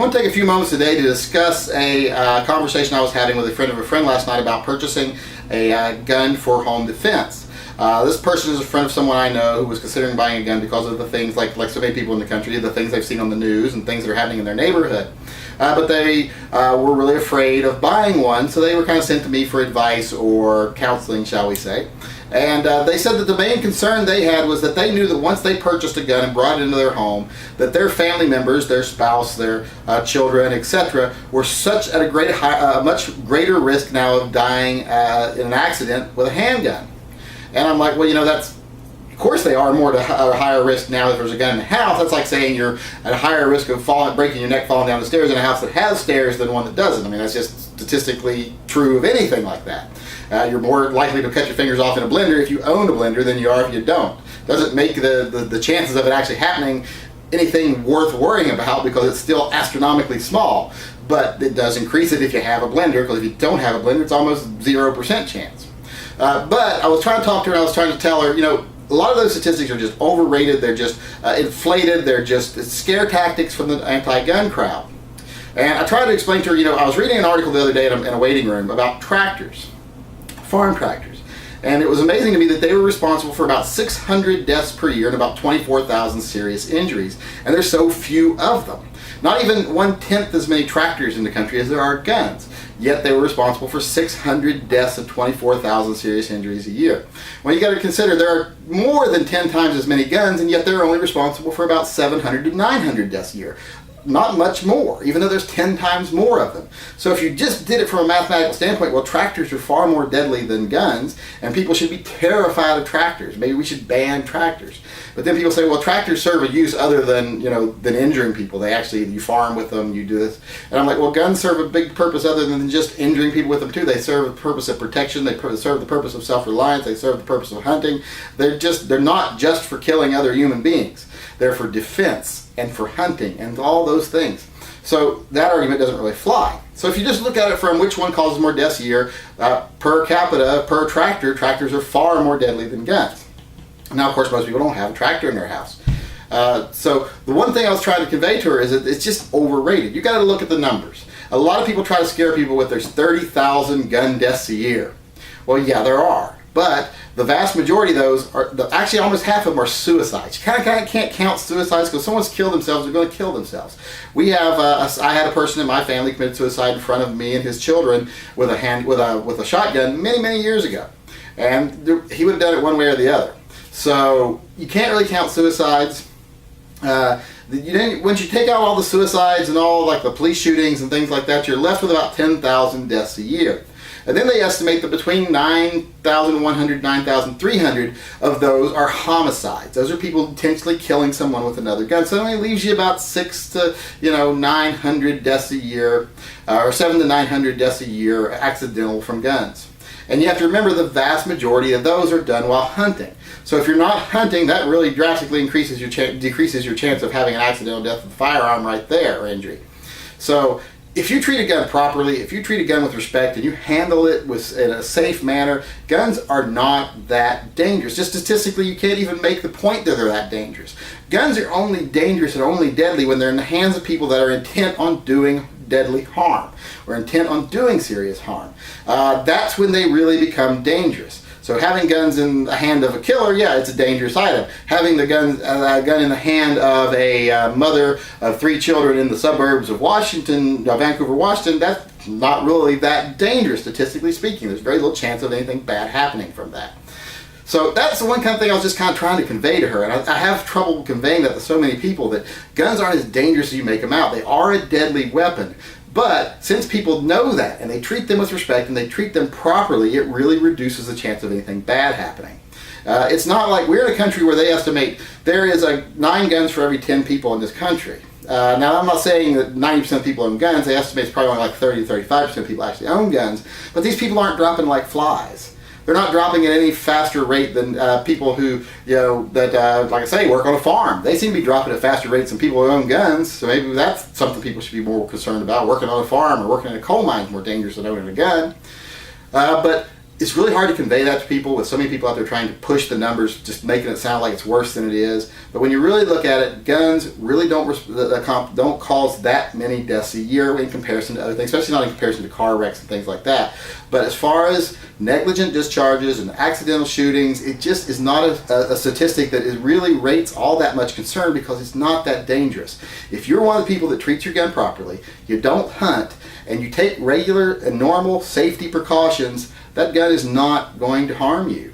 I want to take a few moments today to discuss a conversation I was having with a friend of a friend last night about purchasing a gun for home defense. This person is a friend of someone I know who was considering buying a gun because of the things, like so many people in the country, the things they've seen on the news and things that are happening in their neighborhood. But they were really afraid of buying one, so they were kind of sent to me for advice or counseling, shall we say. And they said that the main concern they had was that they knew that once they purchased a gun and brought it into their home, that their family members, their spouse, their children, etc., were such at a much greater risk now of dying in an accident with a handgun. And I'm like, well, you know, of course they are more at a higher risk now if there's a gun in the house. That's like saying you're at a higher risk of breaking your neck, falling down the stairs in a house that has stairs than one that doesn't. I mean, that's just statistically true of anything like that. You're more likely to cut your fingers off in a blender if you own a blender than you are if you don't. Doesn't make the chances of it actually happening anything worth worrying about, because it's still astronomically small. But it does increase it if you have a blender, because if you don't have a blender, it's almost 0% chance. But I was trying to talk to her, and I was trying to tell her, you know, a lot of those statistics are just overrated. They're just inflated. They're just scare tactics from the anti-gun crowd. And I tried to explain to her, you know, I was reading an article the other day in a waiting room about tractors, farm tractors. And it was amazing to me that they were responsible for about 600 deaths per year and about 24,000 serious injuries. And there's so few of them. Not even 1/10 as many tractors in the country as there are guns. Yet they were responsible for 600 deaths and 24,000 serious injuries a year. Well, you got to consider there are more than 10 times as many guns, and yet they're only responsible for about 700 to 900 deaths a year. Not much more, even though there's 10 times more of them. So if you just did it from a mathematical standpoint, well, tractors are far more deadly than guns, and people should be terrified of tractors. Maybe we should ban tractors. But then people say, well, tractors serve a use other than, you know, than injuring people. They actually, you farm with them, you do this. And I'm like, well, guns serve a big purpose other than just injuring people with them too. They serve a purpose of protection. They serve the purpose of self-reliance. They serve the purpose of hunting. They're not just for killing other human beings. They're for defense and for hunting and all those things. So that argument doesn't really fly. So if you just look at it from which one causes more deaths a year, per capita, per tractor, tractors are far more deadly than guns. Now, of course, most people don't have a tractor in their house. So the one thing I was trying to convey to her is that it's just overrated. You got to look at the numbers. A lot of people try to scare people with there's 30,000 gun deaths a year. Well, yeah, there are. But the vast majority of those are, actually almost half of them are suicides. You kind of can't count suicides because someone's killed themselves, they're going to kill themselves. We have, I had a person in my family commit suicide in front of me and his children with a shotgun many years ago. And he would have done it one way or the other. So you can't really count suicides. Once you take out all the suicides and all like the police shootings and things like that, you're left with about 10,000 deaths a year. And then they estimate that between 9,100, 9,300 of those are homicides. Those are people intentionally killing someone with another gun. So it only leaves you about 600 to 900 deaths a year, or 700 to 900 deaths a year accidental from guns. And you have to remember the vast majority of those are done while hunting. So if you're not hunting, that really drastically decreases your chance of having an accidental death with a firearm right there, or injury. So if you treat a gun properly, if you treat a gun with respect and you handle it in a safe manner, guns are not that dangerous. Just statistically, you can't even make the point that they're that dangerous. Guns are only dangerous and only deadly when they're in the hands of people that are intent on doing deadly harm or intent on doing serious harm. That's when they really become dangerous. So having guns in the hand of a killer, yeah, it's a dangerous item. Having a gun in the hand of a mother of 3 children in the suburbs of Washington, Vancouver, Washington, that's not really that dangerous, statistically speaking. There's very little chance of anything bad happening from that. So that's the one kind of thing I was just kind of trying to convey to her. And I have trouble conveying that to so many people, that guns aren't as dangerous as you make them out. They are a deadly weapon. But since people know that and they treat them with respect and they treat them properly, it really reduces the chance of anything bad happening. It's not like we're in a country where they estimate there is 9 guns for every 10 people in this country. Now, I'm not saying that 90% of people own guns. They estimate it's probably only like 30 to 35% of people actually own guns. But these people aren't dropping like flies. They're not dropping at any faster rate than people who, like I say, work on a farm. They seem to be dropping at faster rates than people who own guns. So maybe that's something people should be more concerned about. Working on a farm or working in a coal mine is more dangerous than owning a gun. But it's really hard to convey that to people, with so many people out there trying to push the numbers, just making it sound like it's worse than it is. But when you really look at it, guns really don't cause that many deaths a year in comparison to other things, especially not in comparison to car wrecks and things like that. But as far as negligent discharges and accidental shootings, it just is not a statistic that really rates all that much concern, because it's not that dangerous. If you're one of the people that treats your gun properly, you don't hunt, and you take regular and normal safety precautions, that gun is not going to harm you.